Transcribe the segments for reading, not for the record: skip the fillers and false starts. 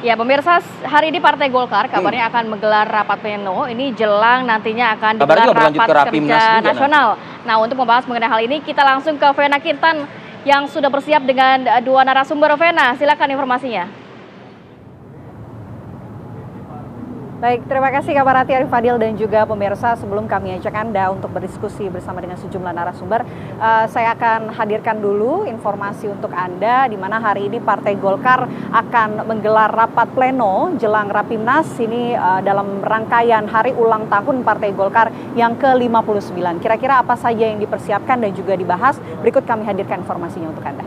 Ya, pemirsa, hari ini Partai Golkar kabarnya akan menggelar rapat pleno. Ini jelang nantinya akan Kabarnya digelar juga berlanjut rapat ke Rapimnas kerja juga nasional. Nah, untuk membahas mengenai hal ini, kita langsung ke Vena Kintan yang sudah bersiap dengan dua narasumber. Vena, silakan informasinya. Baik, terima kasih kabar Rati Arif Fadil dan juga pemirsa. Sebelum kami ajak Anda untuk berdiskusi bersama dengan sejumlah narasumber, saya akan hadirkan dulu informasi untuk Anda di mana hari ini Partai Golkar akan menggelar rapat pleno jelang Rapimnas ini dalam rangkaian hari ulang tahun Partai Golkar yang ke-59. Kira-kira apa saja yang dipersiapkan dan juga dibahas? Berikut kami hadirkan informasinya untuk Anda.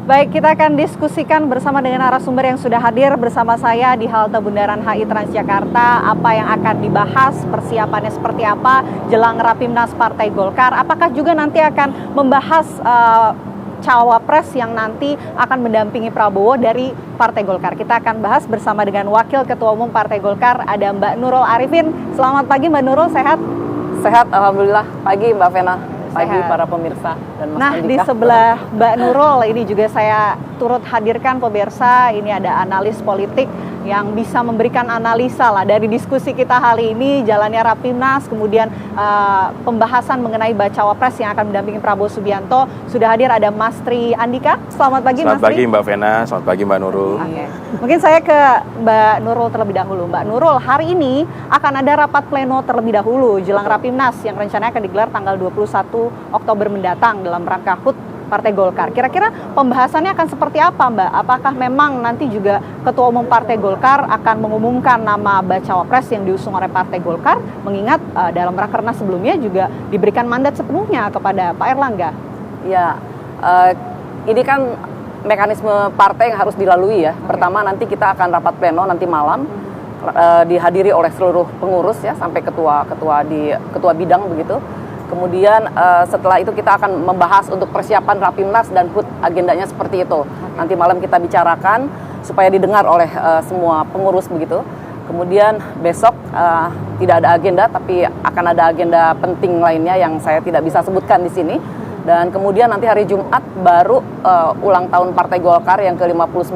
Baik, kita akan diskusikan bersama dengan narasumber yang sudah hadir bersama saya di halte Bundaran HI Transjakarta. Apa yang akan dibahas, persiapannya seperti apa jelang Rapimnas Partai Golkar. Apakah juga nanti akan membahas cawapres yang nanti akan mendampingi Prabowo dari Partai Golkar. Kita akan bahas bersama dengan Wakil Ketua Umum Partai Golkar, ada Mbak Nurul Arifin. Selamat pagi Mbak Nurul, sehat? Sehat, alhamdulillah. Pagi Mbak Vena. Pagi Sehat. para pemirsa dan Mas Nah, Andika. di sebelah Mbak Nurul ini juga saya turut hadirkan pemirsa, ini ada analis politik yang bisa memberikan analisa lah dari diskusi kita hari ini, jalannya Rapimnas, kemudian pembahasan mengenai bacawa pres yang akan mendampingi Prabowo Subianto. Sudah hadir ada Mas Tri Andika. Selamat pagi Mas Tri. Selamat pagi Mbak Vena, selamat pagi Mbak Nurul. Oke. Mungkin saya ke Mbak Nurul terlebih dahulu. Mbak Nurul, hari ini akan ada rapat pleno terlebih dahulu jelang Rapimnas yang rencananya akan digelar tanggal 21 Oktober mendatang dalam rangka HUT Partai Golkar. Kira-kira pembahasannya akan seperti apa, Mbak? Apakah memang nanti juga Ketua Umum Partai Golkar akan mengumumkan nama bacawa pres yang diusung oleh Partai Golkar, mengingat dalam rakernas sebelumnya juga diberikan mandat sepenuhnya kepada Pak Erlangga? Ya, ini kan mekanisme partai yang harus dilalui ya. Pertama nanti kita akan rapat pleno nanti malam, dihadiri oleh seluruh pengurus ya, sampai ketua bidang begitu. Kemudian setelah itu kita akan membahas untuk persiapan Rapimnas dan HUT, agendanya seperti itu. Nanti malam kita bicarakan supaya didengar oleh semua pengurus begitu. Kemudian besok tidak ada agenda, tapi akan ada agenda penting lainnya yang saya tidak bisa sebutkan di sini. Dan kemudian nanti hari Jumat baru ulang tahun Partai Golkar yang ke-59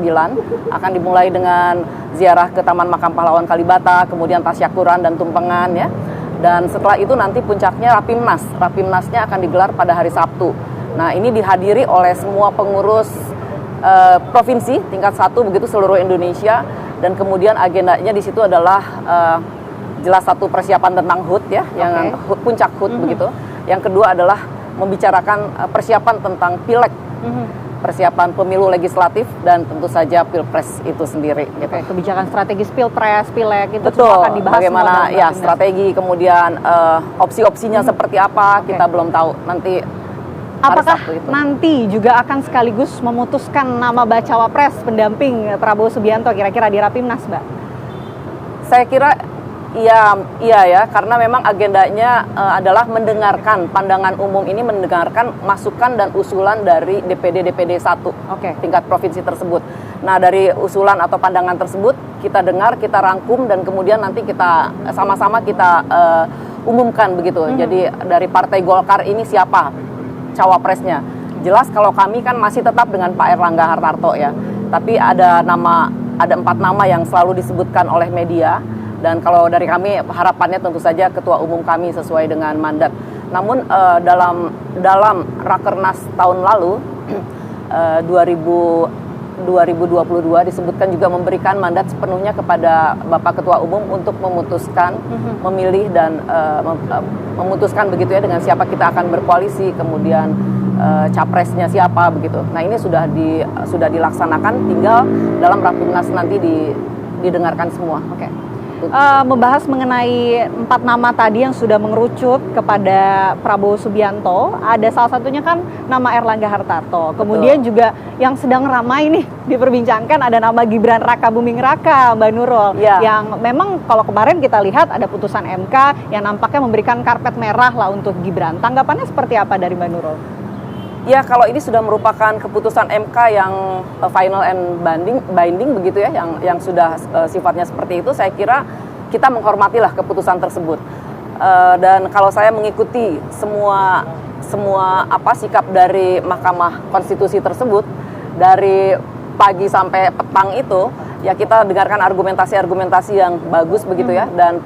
akan dimulai dengan ziarah ke Taman Makam Pahlawan Kalibata, kemudian tasyakuran dan tumpengan ya. Dan setelah itu nanti puncaknya Rapimnas. Rapimnasnya akan digelar pada hari Sabtu. Nah, ini dihadiri oleh semua pengurus provinsi tingkat 1 begitu seluruh Indonesia. Dan kemudian agendanya di situ adalah jelas satu persiapan tentang HUT ya, yang puncak HUT begitu. Yang kedua adalah membicarakan persiapan tentang pileg. Persiapan pemilu legislatif dan tentu saja pilpres itu sendiri. Gitu. Kebijakan strategis pilpres, pileg itu betul, semua akan dibahas. Bagaimana ya strategi, kemudian opsi-opsinya seperti apa kita belum tahu. Nanti apakah nanti juga akan sekaligus memutuskan nama bacawa pres pendamping Prabowo Subianto kira-kira di Rapimnas, Mbak? Saya kira iya ya, karena memang agendanya adalah mendengarkan pandangan umum ini, mendengarkan masukan dan usulan dari DPD 1 tingkat provinsi tersebut. Nah, dari usulan atau pandangan tersebut kita dengar, kita rangkum dan kemudian nanti kita sama-sama kita umumkan begitu. Jadi dari Partai Golkar ini siapa cawapresnya? Jelas kalau kami kan masih tetap dengan Pak Erlangga Hartarto ya. Tapi ada 4 nama yang selalu disebutkan oleh media. Dan kalau dari kami harapannya tentu saja ketua umum kami sesuai dengan mandat. Namun dalam rakernas tahun lalu 2016 2022 disebutkan juga memberikan mandat sepenuhnya kepada Bapak Ketua Umum untuk memutuskan, memilih dan memutuskan begitu ya dengan siapa kita akan berkoalisi, kemudian capresnya siapa begitu. Nah ini sudah dilaksanakan, tinggal dalam Rapimnas nanti didengarkan semua. Oke. Membahas mengenai 4 nama tadi yang sudah mengerucut kepada Prabowo Subianto, ada salah satunya kan nama Erlangga Hartarto. Kemudian juga yang sedang ramai nih diperbincangkan ada nama Gibran Raka Buming Raka, Mbak Nurul. Ya. Yang memang kalau kemarin kita lihat ada putusan MK yang nampaknya memberikan karpet merah lah untuk Gibran. Tanggapannya seperti apa dari Mbak Nurul? Ya, kalau ini sudah merupakan keputusan MK yang final and binding begitu ya, yang sudah sifatnya seperti itu, saya kira kita menghormatilah keputusan tersebut. Dan kalau saya mengikuti semua sikap dari Mahkamah Konstitusi tersebut dari pagi sampai petang itu, ya kita dengarkan argumentasi yang bagus begitu ya. Dan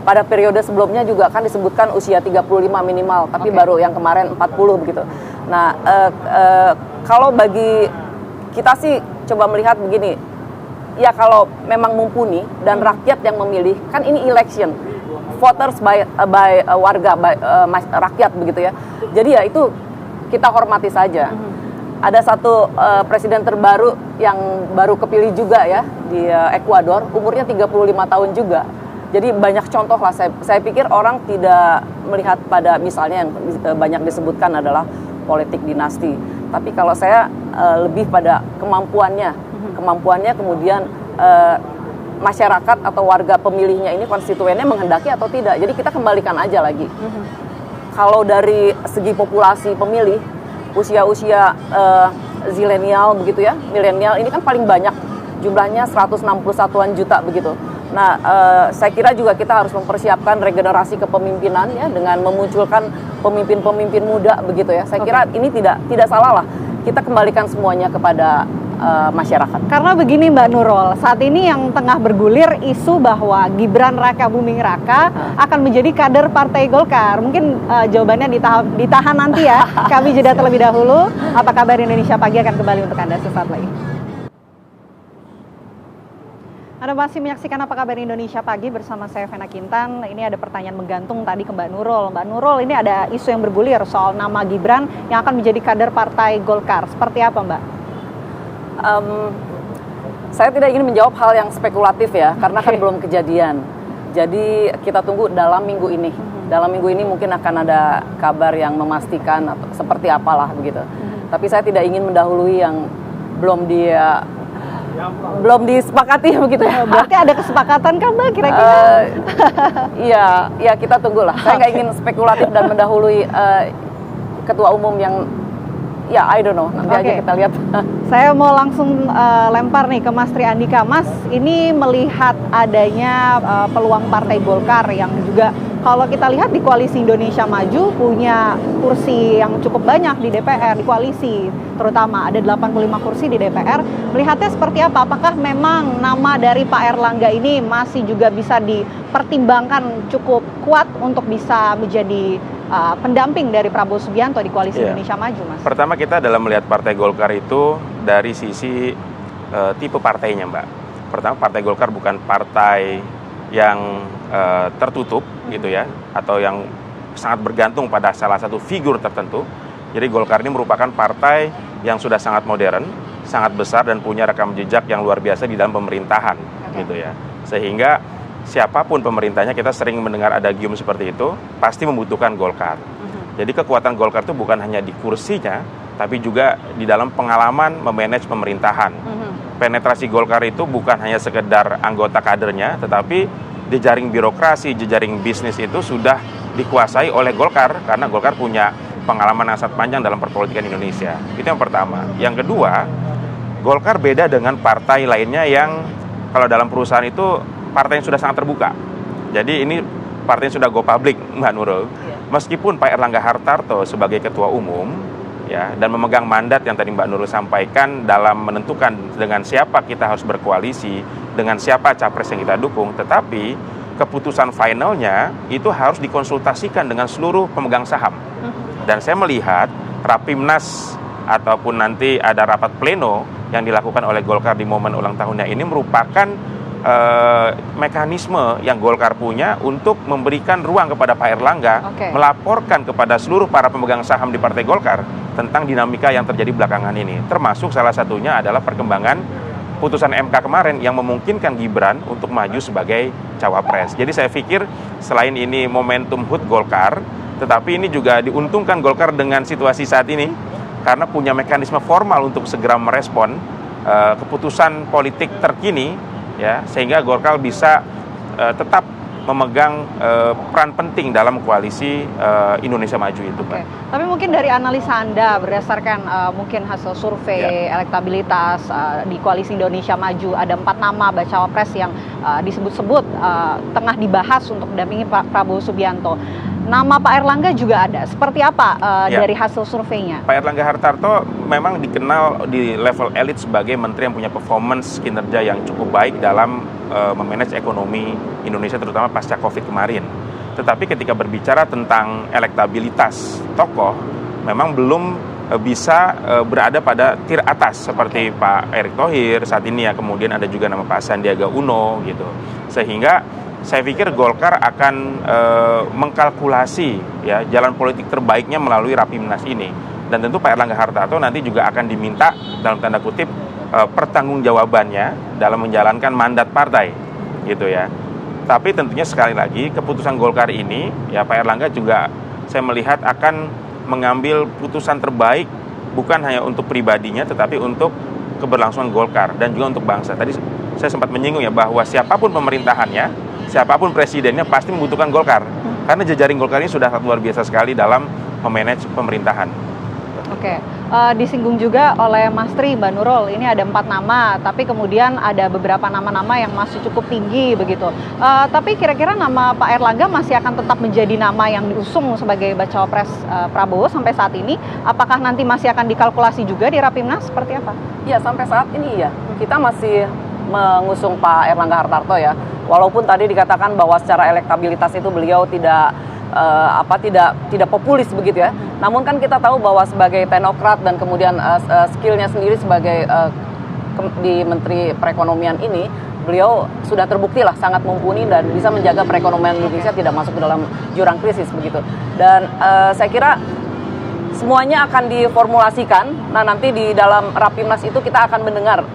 pada periode sebelumnya juga kan disebutkan usia 35 minimal, tapi baru yang kemarin 40 begitu. Nah, kalau bagi kita sih coba melihat begini, ya kalau memang mumpuni dan rakyat yang memilih, kan ini election, voters by warga, rakyat begitu ya. Jadi ya itu kita hormati saja. Ada satu presiden terbaru yang baru kepilih juga ya di Ekuador, umurnya 35 tahun juga. Jadi banyak contoh lah, saya pikir orang tidak melihat pada misalnya yang banyak disebutkan adalah politik dinasti. Tapi kalau saya lebih pada kemampuannya kemudian masyarakat atau warga pemilihnya ini, konstituennya menghendaki atau tidak. Jadi kita kembalikan aja lagi. Kalau dari segi populasi pemilih, usia zilenial begitu ya, milenial ini kan paling banyak, jumlahnya 161-an juta begitu. Nah, saya kira juga kita harus mempersiapkan regenerasi kepemimpinan ya dengan memunculkan pemimpin-pemimpin muda begitu ya. Saya kira ini tidak salah lah. Kita kembalikan semuanya kepada masyarakat. Karena begini Mbak Nurul, saat ini yang tengah bergulir isu bahwa Gibran Raka Buming Raka akan menjadi kader Partai Golkar. Mungkin jawabannya ditahan nanti ya. Kami jeda terlebih dahulu. Apa kabar Indonesia Pagi akan kembali untuk Anda sesaat lagi. Anda masih menyaksikan Apa Kabar Indonesia Pagi bersama saya Vena Kintan. Ini ada pertanyaan menggantung tadi ke Mbak Nurul. Mbak Nurul, ini ada isu yang bergulir soal nama Gibran yang akan menjadi kader Partai Golkar. Seperti apa Mbak? Saya tidak ingin menjawab hal yang spekulatif ya, karena kan belum kejadian. Jadi kita tunggu dalam minggu ini. Dalam minggu ini mungkin akan ada kabar yang memastikan atau seperti apalah begitu. Tapi saya tidak ingin mendahului yang belum disepakati begitu ya. Berarti ada kesepakatan kan Mbak kira-kira? Iya kita tunggulah. Saya nggak ingin spekulatif dan mendahului ketua umum yang I don't know, nanti aja kita lihat. Saya mau langsung lempar nih ke Mas Tri Andika. Mas, ini melihat adanya peluang Partai Golkar yang juga kalau kita lihat di Koalisi Indonesia Maju punya kursi yang cukup banyak di DPR, di koalisi terutama ada 85 kursi di DPR. Melihatnya seperti apa? Apakah memang nama dari Pak Erlangga ini masih juga bisa dipertimbangkan cukup kuat untuk bisa menjadi pendamping dari Prabowo Subianto di Koalisi Indonesia Maju, Mas? Pertama kita dalam melihat Partai Golkar itu dari sisi tipe partainya, Mbak. Pertama, Partai Golkar bukan partai yang tertutup gitu ya, atau yang sangat bergantung pada salah satu figur tertentu. Jadi Golkar ini merupakan partai yang sudah sangat modern, sangat besar dan punya rekam jejak yang luar biasa di dalam pemerintahan gitu ya. Sehingga siapapun pemerintahnya, kita sering mendengar adagium seperti itu, pasti membutuhkan Golkar. Jadi kekuatan Golkar itu bukan hanya di kursinya, tapi juga di dalam pengalaman memanage pemerintahan. Penetrasi Golkar itu bukan hanya sekedar anggota kadernya, tetapi jejaring birokrasi, jejaring bisnis itu sudah dikuasai oleh Golkar, karena Golkar punya pengalaman yang sangat panjang dalam perpolitikan Indonesia. Itu yang pertama. Yang kedua, Golkar beda dengan partai lainnya yang kalau dalam perusahaan itu partai yang sudah sangat terbuka. Jadi ini partai yang sudah go public, Mbak Nurul. Meskipun Pak Erlangga Hartarto sebagai ketua umum ya, dan memegang mandat yang tadi Mbak Nurul sampaikan dalam menentukan dengan siapa kita harus berkoalisi, dengan siapa capres yang kita dukung, tetapi keputusan finalnya itu harus dikonsultasikan dengan seluruh pemegang saham. Dan saya melihat Rapimnas ataupun nanti ada rapat pleno yang dilakukan oleh Golkar di momen ulang tahunnya ini merupakan mekanisme yang Golkar punya untuk memberikan ruang kepada Pak Erlangga melaporkan kepada seluruh para pemegang saham di Partai Golkar tentang dinamika yang terjadi belakangan ini. Termasuk salah satunya adalah perkembangan putusan MK kemarin yang memungkinkan Gibran untuk maju sebagai cawapres. Jadi saya pikir selain ini momentum HUT Golkar, tetapi ini juga diuntungkan Golkar dengan situasi saat ini karena punya mekanisme formal untuk segera merespon keputusan politik terkini, ya, sehingga Golkar bisa tetap memegang peran penting dalam koalisi Indonesia Maju itu, Pak. Tapi mungkin dari analisa Anda berdasarkan mungkin hasil survei elektabilitas di koalisi Indonesia Maju, ada 4 nama bacawa pres yang disebut-sebut tengah dibahas untuk mendampingi Pak Prabowo Subianto. Nama Pak Erlangga juga ada. Seperti apa dari hasil surveinya? Pak Erlangga Hartarto memang dikenal di level elit sebagai menteri yang punya performance kinerja yang cukup baik dalam memanage ekonomi Indonesia, terutama pasca Covid kemarin. Tetapi ketika berbicara tentang elektabilitas tokoh, memang belum bisa berada pada tier atas seperti Pak Erick Thohir saat ini, ya. Kemudian ada juga nama Pak Sandiaga Uno gitu. Sehingga saya pikir Golkar akan mengkalkulasi, ya, jalan politik terbaiknya melalui Rapimnas ini. Dan tentu Pak Erlangga Hartarto nanti juga akan diminta dalam tanda kutip pertanggungjawabannya dalam menjalankan mandat partai, gitu ya. Tapi tentunya sekali lagi keputusan Golkar ini, ya, Pak Erlangga juga saya melihat akan mengambil putusan terbaik bukan hanya untuk pribadinya tetapi untuk keberlangsungan Golkar dan juga untuk bangsa. Tadi saya sempat menyinggung, ya, bahwa siapapun pemerintahannya, siapapun presidennya pasti membutuhkan Golkar. Karena jejaring Golkar ini sudah luar biasa sekali dalam memanage pemerintahan. Disinggung juga oleh Mas Tri, Mbak Nurul, ini ada 4 nama, tapi kemudian ada beberapa nama-nama yang masih cukup tinggi begitu. Tapi kira-kira nama Pak Erlangga masih akan tetap menjadi nama yang diusung sebagai bacawa pres Prabowo sampai saat ini. Apakah nanti masih akan dikalkulasi juga di Rapimnas? Seperti apa? Ya, sampai saat ini ya kita masih mengusung Pak Erlangga Hartarto, ya. Walaupun tadi dikatakan bahwa secara elektabilitas itu beliau tidak populis begitu, ya. Namun kan kita tahu bahwa sebagai teknokrat dan kemudian skillnya sendiri sebagai di Menteri Perekonomian ini, beliau sudah terbukti lah sangat mumpuni dan bisa menjaga perekonomian Indonesia tidak masuk ke dalam jurang krisis begitu. Dan saya kira semuanya akan diformulasikan. Nah, nanti di dalam Rapimnas itu kita akan mendengar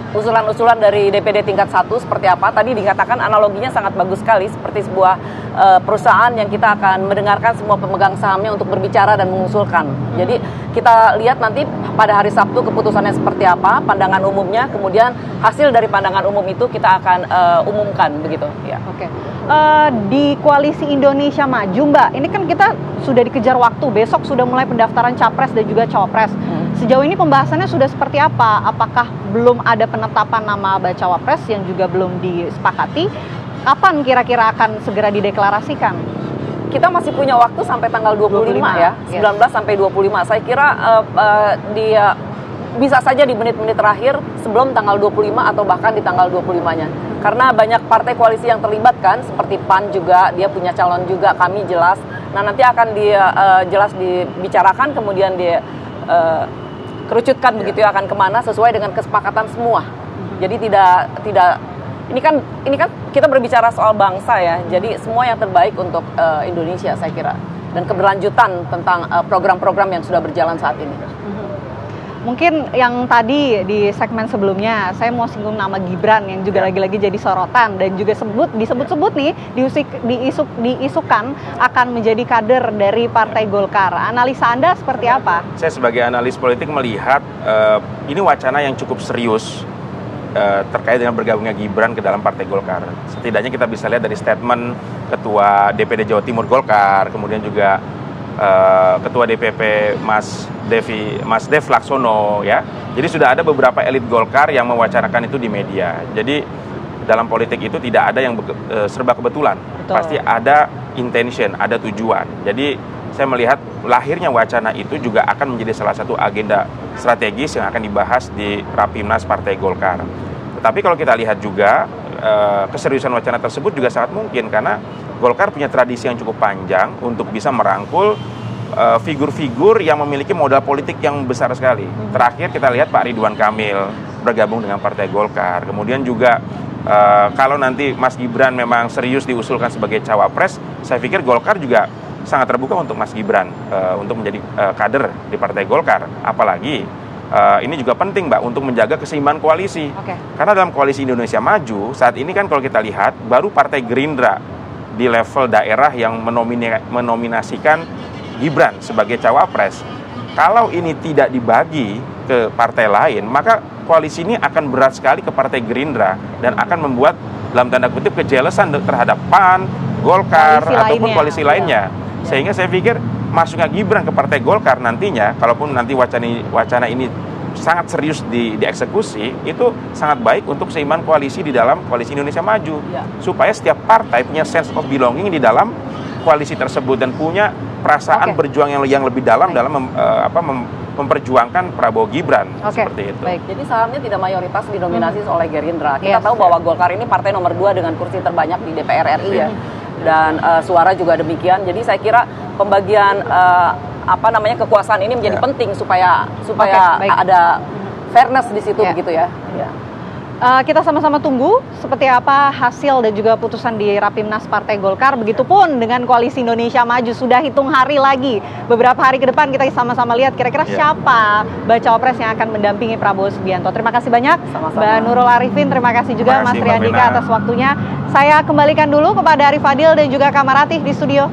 usulan-usulan dari DPD tingkat 1 seperti apa. Tadi dikatakan analoginya sangat bagus sekali, seperti sebuah perusahaan yang kita akan mendengarkan semua pemegang sahamnya untuk berbicara dan mengusulkan. Jadi kita lihat nanti pada hari Sabtu keputusannya seperti apa, pandangan umumnya, kemudian hasil dari pandangan umum itu kita akan umumkan begitu. Ya. Di koalisi Indonesia Maju, Mbak, ini kan kita sudah dikejar waktu, besok sudah mulai pendaftaran capres dan juga cawapres. Sejauh ini pembahasannya sudah seperti apa? Apakah belum ada penetapan nama bacawa pres yang juga belum disepakati? Kapan kira-kira akan segera dideklarasikan? Kita masih punya waktu sampai tanggal 25 ya, 19 sampai 25. Saya kira dia bisa saja di menit-menit terakhir sebelum tanggal 25 atau bahkan di tanggal 25-nya. Karena banyak partai koalisi yang terlibat kan, seperti PAN juga, dia punya calon juga, kami jelas. Nah, nanti akan jelas dibicarakan, kemudian kerucutkan begitu ya, akan kemana sesuai dengan kesepakatan semua. Jadi tidak ini kan kita berbicara soal bangsa ya. Jadi semua yang terbaik untuk Indonesia saya kira, dan keberlanjutan tentang program-program yang sudah berjalan saat ini. Mungkin yang tadi di segmen sebelumnya saya mau singgung nama Gibran yang juga lagi-lagi jadi sorotan dan juga disebut-sebut nih diisukan akan menjadi kader dari Partai Golkar. Analisa Anda seperti apa? Saya sebagai analis politik melihat ini wacana yang cukup serius terkait dengan bergabungnya Gibran ke dalam Partai Golkar. Setidaknya kita bisa lihat dari statement Ketua DPD Jawa Timur Golkar, kemudian juga Ketua DPP Mas Dev Laksono, ya. Jadi sudah ada beberapa elit Golkar yang mewacanakan itu di media. Jadi dalam politik itu tidak ada yang serba kebetulan. Betul. Pasti ada intention, ada tujuan. Jadi saya melihat lahirnya wacana itu juga akan menjadi salah satu agenda strategis yang akan dibahas di Rapimnas Partai Golkar. Tetapi kalau kita lihat juga keseriusan wacana tersebut juga sangat mungkin karena Golkar punya tradisi yang cukup panjang untuk bisa merangkul figur-figur yang memiliki modal politik yang besar sekali. Terakhir kita lihat Pak Ridwan Kamil bergabung dengan Partai Golkar. Kemudian juga kalau nanti Mas Gibran memang serius diusulkan sebagai cawapres, saya pikir Golkar juga sangat terbuka untuk Mas Gibran untuk menjadi kader di Partai Golkar. Apalagi ini juga penting, Mbak, untuk menjaga keseimbangan koalisi. Karena dalam koalisi Indonesia Maju saat ini kan kalau kita lihat baru Partai Gerindra di level daerah yang menominasikan Gibran sebagai cawapres. Kalau ini tidak dibagi ke partai lain, maka koalisi ini akan berat sekali ke Partai Gerindra dan akan membuat dalam tanda kutip kejelesan terhadap PAN, Golkar, ataupun koalisi lainnya. Sehingga saya pikir masuknya Gibran ke Partai Golkar nantinya, kalaupun nanti wacana ini sangat serius dieksekusi, itu sangat baik untuk keseimbangan koalisi di dalam koalisi Indonesia Maju. Supaya setiap partai punya sense of belonging di dalam koalisi tersebut dan punya perasaan berjuang yang lebih dalam dalam memperjuangkan Prabowo Gibran seperti itu. Baik, jadi sahamnya tidak mayoritas didominasi oleh Gerindra. Kita tahu bahwa Golkar ini partai nomor 2 dengan kursi terbanyak di DPR RI ya. Dan suara juga demikian. Jadi saya kira pembagian kekuasaan ini menjadi penting supaya ada fairness di situ begitu ya. Kita sama-sama tunggu seperti apa hasil dan juga putusan di Rapimnas Partai Golkar. Begitupun dengan Koalisi Indonesia Maju, sudah hitung hari lagi. Beberapa hari ke depan kita sama-sama lihat kira-kira siapa bacawa pres yang akan mendampingi Prabowo Subianto. Terima kasih banyak Mbak Nurul Arifin, terima kasih juga Mas Triandika atas waktunya. Saya kembalikan dulu kepada Arif Fadil dan juga Kak Maratih di studio.